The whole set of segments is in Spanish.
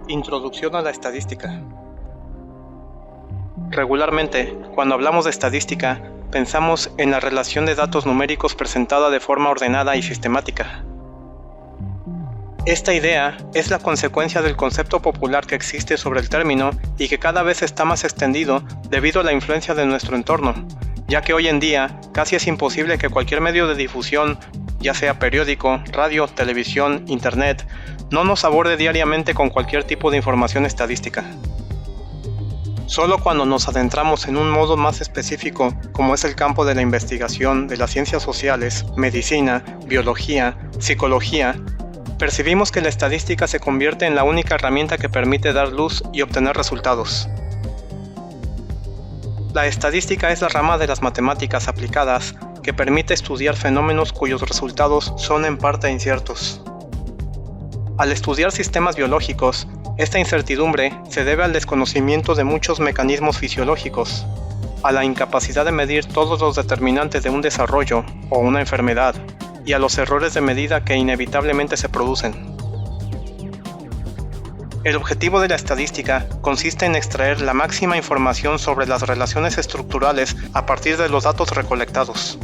Introducción a la estadística. Regularmente, cuando hablamos de estadística, pensamos en la relación de datos numéricos presentada de forma ordenada y sistemática. Esta idea es la consecuencia del concepto popular que existe sobre el término y que cada vez está más extendido debido a la influencia de nuestro entorno, ya que hoy en día casi es imposible que cualquier medio de difusión, ya sea periódico, radio, televisión, internet, no nos aborde diariamente con cualquier tipo de información estadística. Solo cuando nos adentramos en un modo más específico, como es el campo de la investigación de las ciencias sociales, medicina, biología, psicología, percibimos que la estadística se convierte en la única herramienta que permite dar luz y obtener resultados. La estadística es la rama de las matemáticas aplicadas que permite estudiar fenómenos cuyos resultados son en parte inciertos. Al estudiar sistemas biológicos, esta incertidumbre se debe al desconocimiento de muchos mecanismos fisiológicos, a la incapacidad de medir todos los determinantes de un desarrollo o una enfermedad, y a los errores de medida que inevitablemente se producen. El objetivo de la estadística consiste en extraer la máxima información sobre las relaciones estructurales a partir de los datos recolectados.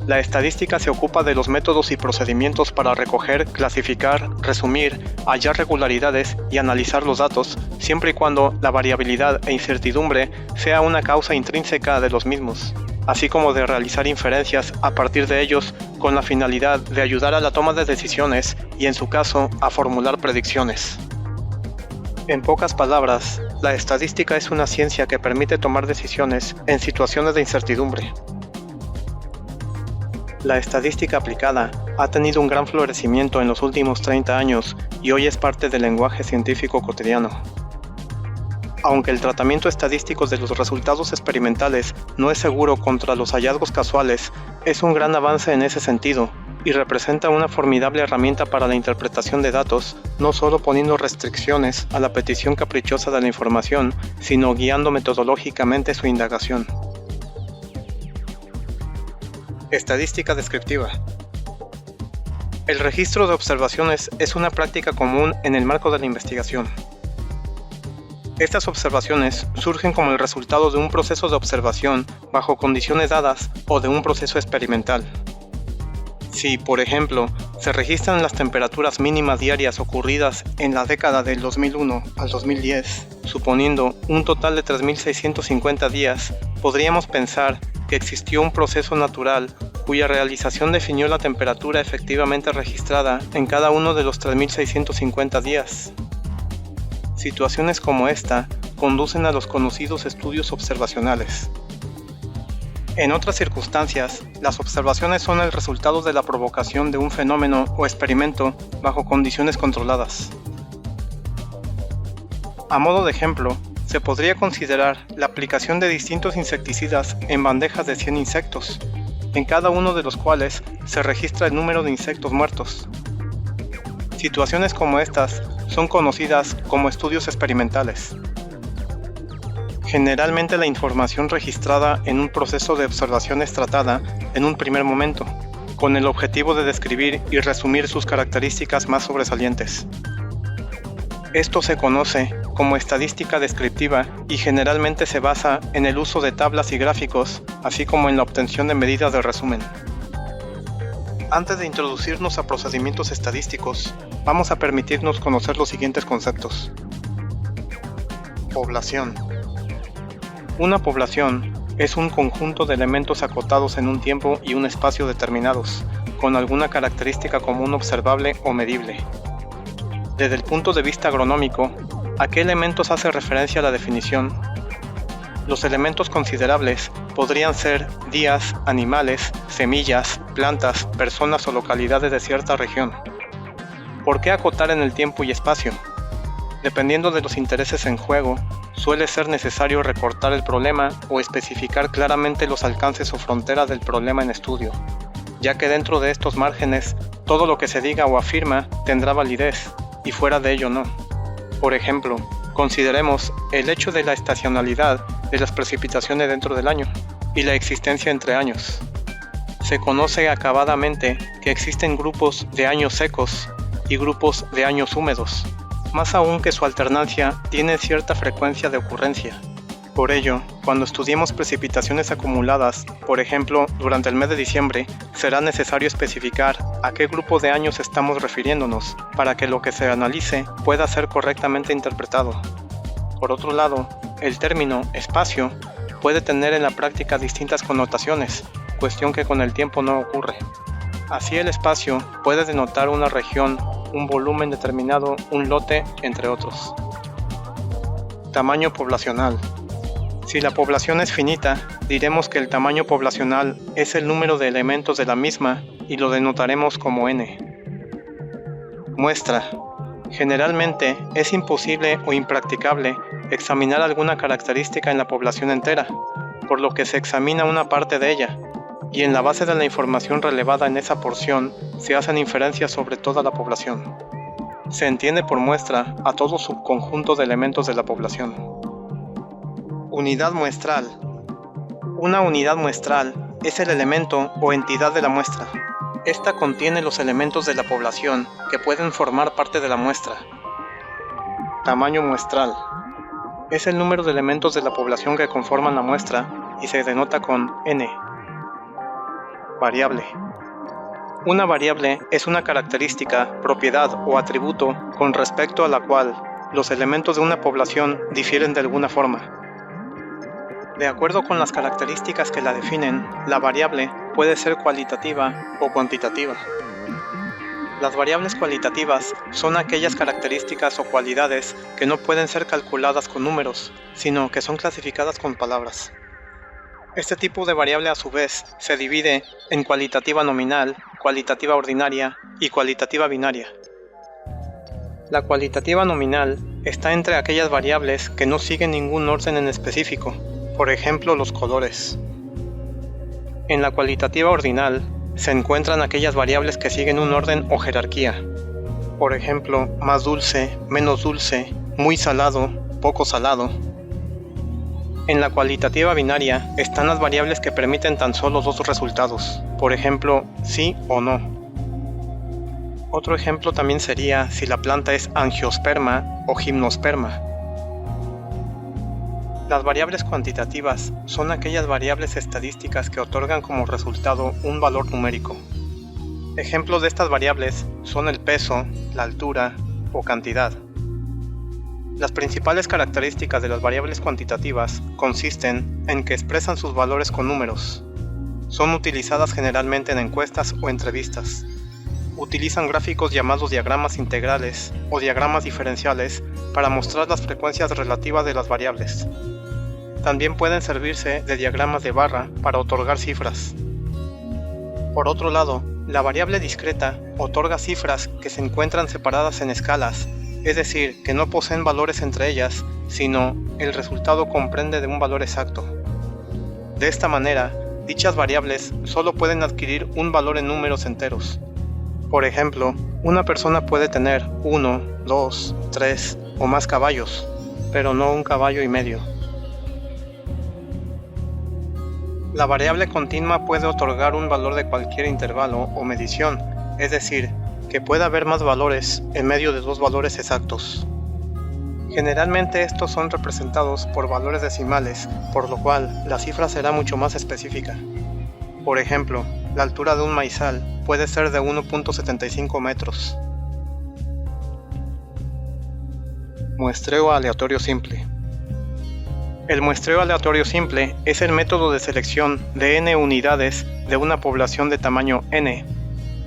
La estadística se ocupa de los métodos y procedimientos para recoger, clasificar, resumir, hallar regularidades y analizar los datos, siempre y cuando la variabilidad e incertidumbre sea una causa intrínseca de los mismos, así como de realizar inferencias a partir de ellos con la finalidad de ayudar a la toma de decisiones y, en su caso, a formular predicciones. En pocas palabras, la estadística es una ciencia que permite tomar decisiones en situaciones de incertidumbre. La estadística aplicada ha tenido un gran florecimiento en los últimos 30 años y hoy es parte del lenguaje científico cotidiano. Aunque el tratamiento estadístico de los resultados experimentales no es seguro contra los hallazgos casuales, es un gran avance en ese sentido y representa una formidable herramienta para la interpretación de datos, no solo poniendo restricciones a la petición caprichosa de la información, sino guiando metodológicamente su indagación. Estadística descriptiva. El registro de observaciones es una práctica común en el marco de la investigación. Estas observaciones surgen como el resultado de un proceso de observación bajo condiciones dadas o de un proceso experimental. Si, por ejemplo, se registran las temperaturas mínimas diarias ocurridas en la década del 2001 al 2010, suponiendo un total de 3.650 días, podríamos pensar que existió un proceso natural cuya realización definió la temperatura efectivamente registrada en cada uno de los 3.650 días. Situaciones como esta conducen a los conocidos estudios observacionales. En otras circunstancias, las observaciones son el resultado de la provocación de un fenómeno o experimento bajo condiciones controladas. A modo de ejemplo, se podría considerar la aplicación de distintos insecticidas en bandejas de 100 insectos, en cada uno de los cuales se registra el número de insectos muertos. Situaciones como estas son conocidas como estudios experimentales. Generalmente la información registrada en un proceso de observación es tratada en un primer momento, con el objetivo de describir y resumir sus características más sobresalientes. Esto se conoce como estadística descriptiva y generalmente se basa en el uso de tablas y gráficos, así como en la obtención de medidas de resumen. Antes de introducirnos a procedimientos estadísticos, vamos a permitirnos conocer los siguientes conceptos. Población. Una población es un conjunto de elementos acotados en un tiempo y un espacio determinados, con alguna característica común observable o medible. Desde el punto de vista agronómico, ¿a qué elementos hace referencia la definición? Los elementos considerables podrían ser días, animales, semillas, plantas, personas o localidades de cierta región. ¿Por qué acotar en el tiempo y espacio? Dependiendo de los intereses en juego, suele ser necesario recortar el problema o especificar claramente los alcances o fronteras del problema en estudio, ya que dentro de estos márgenes, todo lo que se diga o afirma tendrá validez, y fuera de ello no. Por ejemplo, consideremos el hecho de la estacionalidad de las precipitaciones dentro del año y la existencia entre años. Se conoce acabadamente que existen grupos de años secos y grupos de años húmedos, más aún que su alternancia tiene cierta frecuencia de ocurrencia. Por ello, cuando estudiemos precipitaciones acumuladas, por ejemplo, durante el mes de diciembre, será necesario especificar a qué grupo de años estamos refiriéndonos, para que lo que se analice pueda ser correctamente interpretado. Por otro lado, el término espacio puede tener en la práctica distintas connotaciones, cuestión que con el tiempo no ocurre. Así el espacio puede denotar una región, un volumen determinado, un lote, entre otros. Tamaño poblacional. Si la población es finita, diremos que el tamaño poblacional es el número de elementos de la misma y lo denotaremos como n. Muestra. Generalmente es imposible o impracticable examinar alguna característica en la población entera, por lo que se examina una parte de ella, y en la base de la información relevada en esa porción se hacen inferencias sobre toda la población. Se entiende por muestra a todo subconjunto de elementos de la población. Unidad muestral. Una unidad muestral es el elemento o entidad de la muestra. Esta contiene los elementos de la población que pueden formar parte de la muestra. Tamaño muestral. Es el número de elementos de la población que conforman la muestra y se denota con n. Variable. Una variable es una característica, propiedad o atributo con respecto a la cual los elementos de una población difieren de alguna forma. De acuerdo con las características que la definen, la variable puede ser cualitativa o cuantitativa. Las variables cualitativas son aquellas características o cualidades que no pueden ser calculadas con números, sino que son clasificadas con palabras. Este tipo de variable a su vez se divide en cualitativa nominal, cualitativa ordinaria y cualitativa binaria. La cualitativa nominal está entre aquellas variables que no siguen ningún orden en específico, por ejemplo los colores. En la cualitativa ordinal se encuentran aquellas variables que siguen un orden o jerarquía, por ejemplo más dulce, menos dulce, muy salado, poco salado. En la cualitativa binaria están las variables que permiten tan solo dos resultados, por ejemplo sí o no. Otro ejemplo también sería si la planta es angiosperma o gimnosperma. Las variables cuantitativas son aquellas variables estadísticas que otorgan como resultado un valor numérico. Ejemplos de estas variables son el peso, la altura o cantidad. Las principales características de las variables cuantitativas consisten en que expresan sus valores con números. Son utilizadas generalmente en encuestas o entrevistas. Utilizan gráficos llamados diagramas integrales o diagramas diferenciales para mostrar las frecuencias relativas de las variables. También pueden servirse de diagramas de barra para otorgar cifras. Por otro lado, la variable discreta otorga cifras que se encuentran separadas en escalas, es decir, que no poseen valores entre ellas, sino el resultado comprende de un valor exacto. De esta manera, dichas variables solo pueden adquirir un valor en números enteros. Por ejemplo, una persona puede tener 1, 2, 3 o más caballos, pero no un caballo y medio. La variable continua puede otorgar un valor de cualquier intervalo o medición, es decir, que pueda haber más valores en medio de dos valores exactos. Generalmente estos son representados por valores decimales, por lo cual la cifra será mucho más específica. Por ejemplo, la altura de un maizal puede ser de 1.75 metros. Muestreo aleatorio simple. El muestreo aleatorio simple es el método de selección de n unidades de una población de tamaño n,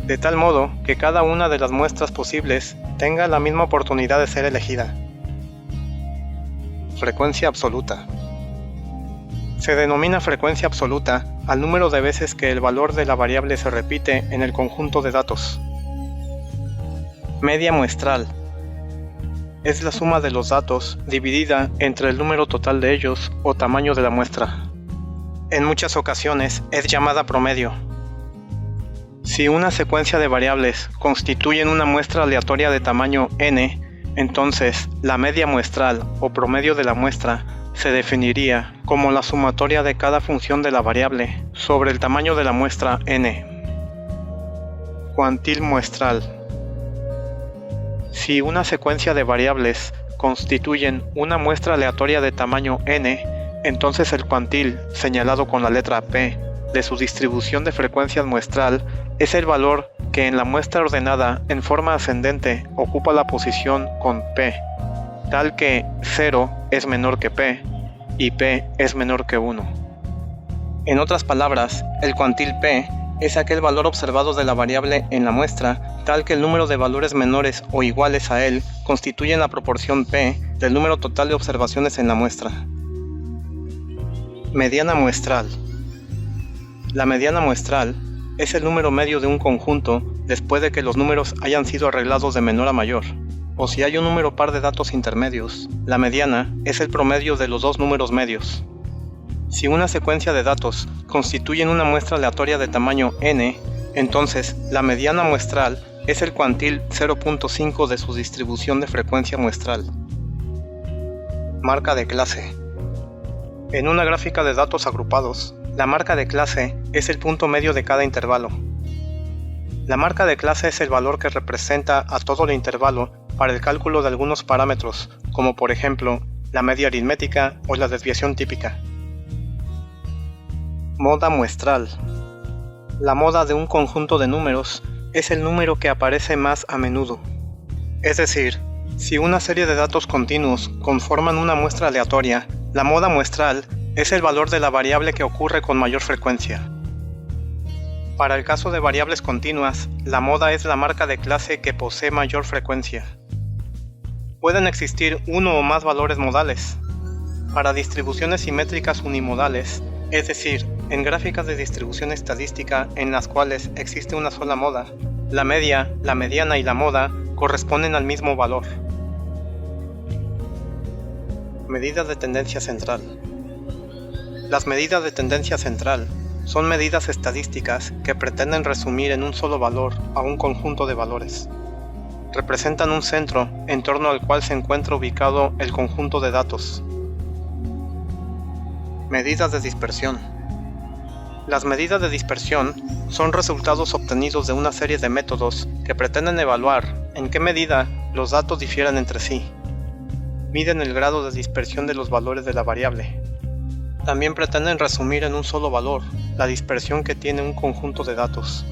de tal modo que cada una de las muestras posibles tenga la misma oportunidad de ser elegida. Frecuencia absoluta. Se denomina frecuencia absoluta al número de veces que el valor de la variable se repite en el conjunto de datos. Media muestral. Es la suma de los datos dividida entre el número total de ellos o tamaño de la muestra. En muchas ocasiones es llamada promedio. Si una secuencia de variables constituyen una muestra aleatoria de tamaño n, entonces la media muestral o promedio de la muestra se definiría como la sumatoria de cada función de la variable sobre el tamaño de la muestra n. Cuantil muestral. Si una secuencia de variables constituyen una muestra aleatoria de tamaño n, entonces el cuantil, señalado con la letra p, de su distribución de frecuencia muestral es el valor que en la muestra ordenada en forma ascendente ocupa la posición con p, tal que 0 es menor que p y p es menor que 1. En otras palabras, el cuantil p es aquel valor observado de la variable en la muestra, tal que el número de valores menores o iguales a él constituyen la proporción p del número total de observaciones en la muestra. Mediana muestral. La mediana muestral es el número medio de un conjunto después de que los números hayan sido arreglados de menor a mayor, o si hay un número par de datos intermedios. La mediana es el promedio de los dos números medios. Si una secuencia de datos constituyen una muestra aleatoria de tamaño n, entonces la mediana muestral es el cuantil 0.5 de su distribución de frecuencia muestral. Marca de clase. En una gráfica de datos agrupados, la marca de clase es el punto medio de cada intervalo. La marca de clase es el valor que representa a todo el intervalo para el cálculo de algunos parámetros, como por ejemplo, la media aritmética o la desviación típica. Moda muestral. La moda de un conjunto de números es el número que aparece más a menudo. Es decir, si una serie de datos continuos conforman una muestra aleatoria, la moda muestral es el valor de la variable que ocurre con mayor frecuencia. Para el caso de variables continuas, la moda es la marca de clase que posee mayor frecuencia. Pueden existir uno o más valores modales. Para distribuciones simétricas unimodales, es decir, en gráficas de distribución estadística en las cuales existe una sola moda, la media, la mediana y la moda corresponden al mismo valor. Medidas de tendencia central. Las medidas de tendencia central son medidas estadísticas que pretenden resumir en un solo valor a un conjunto de valores. Representan un centro en torno al cual se encuentra ubicado el conjunto de datos. Medidas de dispersión. Las medidas de dispersión son resultados obtenidos de una serie de métodos que pretenden evaluar en qué medida los datos difieren entre sí. Miden el grado de dispersión de los valores de la variable. También pretenden resumir en un solo valor la dispersión que tiene un conjunto de datos.